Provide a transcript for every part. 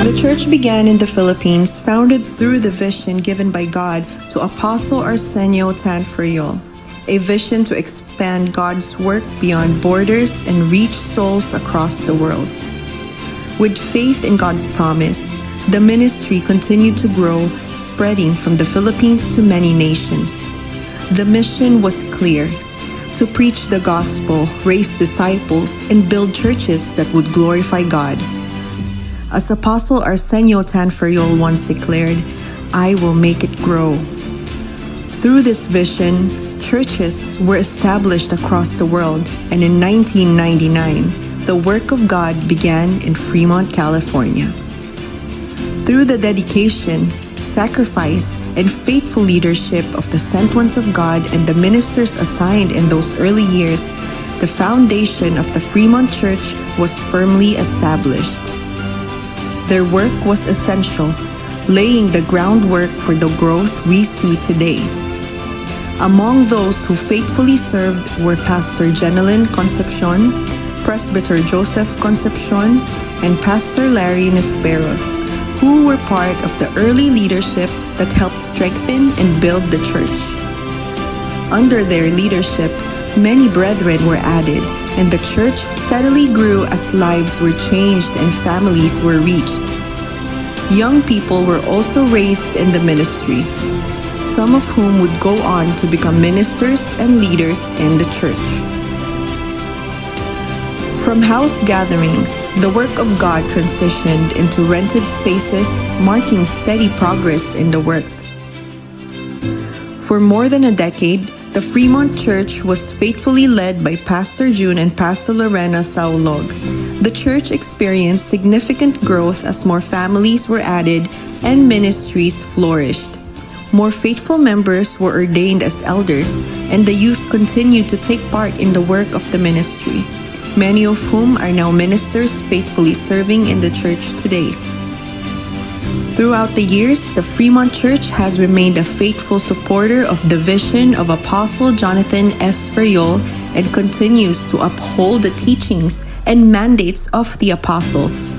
The church began in the Philippines, founded through the vision given by God to Apostle Arsenio Tanferiol, a vision to expand God's work beyond borders and reach souls across the world. With faith in God's promise, the ministry continued to grow, spreading from the Philippines to many nations. The mission was clear: to preach the gospel, raise disciples, and build churches that would glorify God. As Apostle Arsenio Tanferiol once declared, "I will make it grow." Through this vision, churches were established across the world, and in 1999, the work of God began in Fremont, California. Through the dedication, sacrifice, and faithful leadership of the sent ones of God and the ministers assigned in those early years, the foundation of the Fremont Church was firmly established. Their work was essential, laying the groundwork for the growth we see today. Among those who faithfully served were Pastor Jenilyn Concepcion, Presbyter Joseph Concepcion, and Pastor Larry Nesperos, who were part of the early leadership that helped strengthen and build the church. Under their leadership, many brethren were added, and the church steadily grew as lives were changed and families were reached. Young people were also raised in the ministry, some of whom would go on to become ministers and leaders in the church. From house gatherings, the work of God transitioned into rented spaces, marking steady progress in the work. For more than a decade, the Fremont Church was faithfully led by Pastor June and Pastor Lorena Saulog. The church experienced significant growth as more families were added and ministries flourished. More faithful members were ordained as elders, and the youth continued to take part in the work of the ministry, many of whom are now ministers faithfully serving in the church today. Throughout the years, the Fremont Church has remained a faithful supporter of the vision of Apostle Jonathan S. Feriol and continues to uphold the teachings and mandates of the apostles.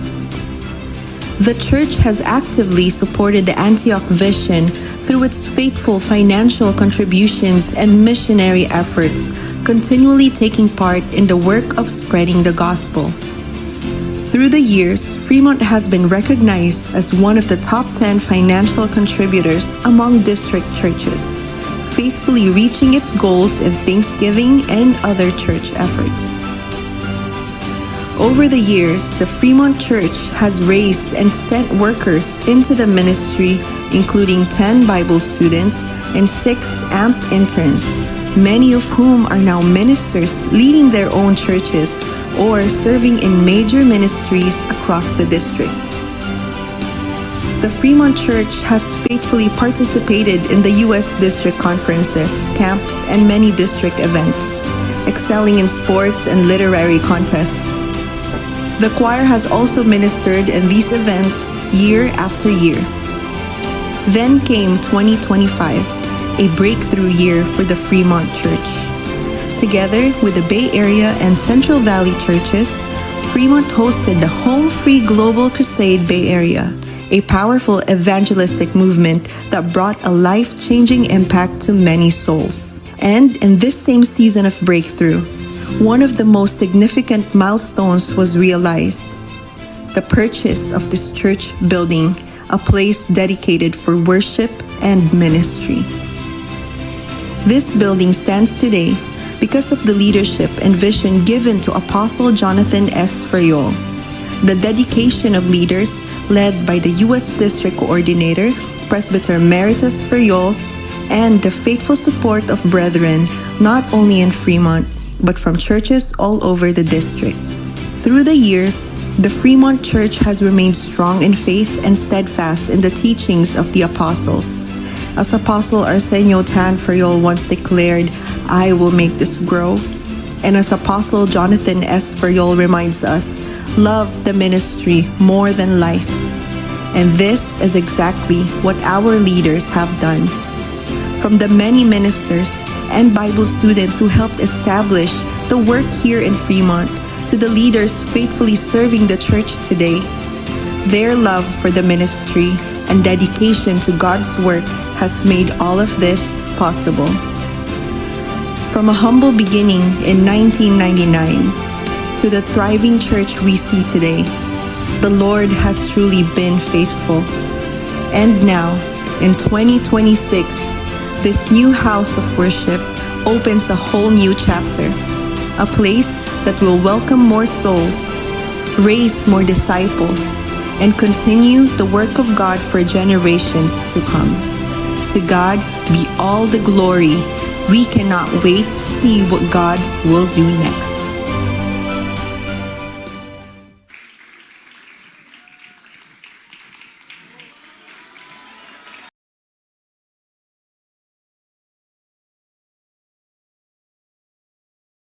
The church has actively supported the Antioch vision through its faithful financial contributions and missionary efforts, continually taking part in the work of spreading the gospel. Through the years, Fremont has been recognized as one of the top 10 financial contributors among district churches, faithfully reaching its goals in Thanksgiving and other church efforts. Over the years, the Fremont Church has raised and sent workers into the ministry, including 10 Bible students and 6 AMP interns, many of whom are now ministers leading their own churches or serving in major ministries across the district. The Fremont Church has faithfully participated in the U.S. district conferences, camps, and many district events, excelling in sports and literary contests. The choir has also ministered in these events year after year. Then came 2025, a breakthrough year for the Fremont Church. Together with the Bay Area and Central Valley churches, Fremont hosted the Home Free Global Crusade Bay Area, a powerful evangelistic movement that brought a life-changing impact to many souls. And in this same season of breakthrough, one of the most significant milestones was realized: the purchase of this church building, a place dedicated for worship and ministry. This building stands today because of the leadership and vision given to Apostle Jonathan S. Feriol, the dedication of leaders led by the U.S. District Coordinator, Presbyter Emeritus Feriol, and the faithful support of brethren not only in Fremont, but from churches all over the district. Through the years, the Fremont Church has remained strong in faith and steadfast in the teachings of the apostles. As Apostle Arsenio Tanferiol once declared, "I will make this grow." And as Apostle Jonathan S. Feriol reminds us, love the ministry more than life. And this is exactly what our leaders have done. From the many ministers and Bible students who helped establish the work here in Fremont, to the leaders faithfully serving the church today, Their love for the ministry and dedication to God's work has made all of this possible. From a humble beginning in 1999 to the thriving church we see today, the Lord has truly been faithful. And now, in 2026, this new house of worship opens a whole new chapter, a place that will welcome more souls, raise more disciples, and continue the work of God for generations to come. To God be all the glory. We cannot wait to see what God will do next.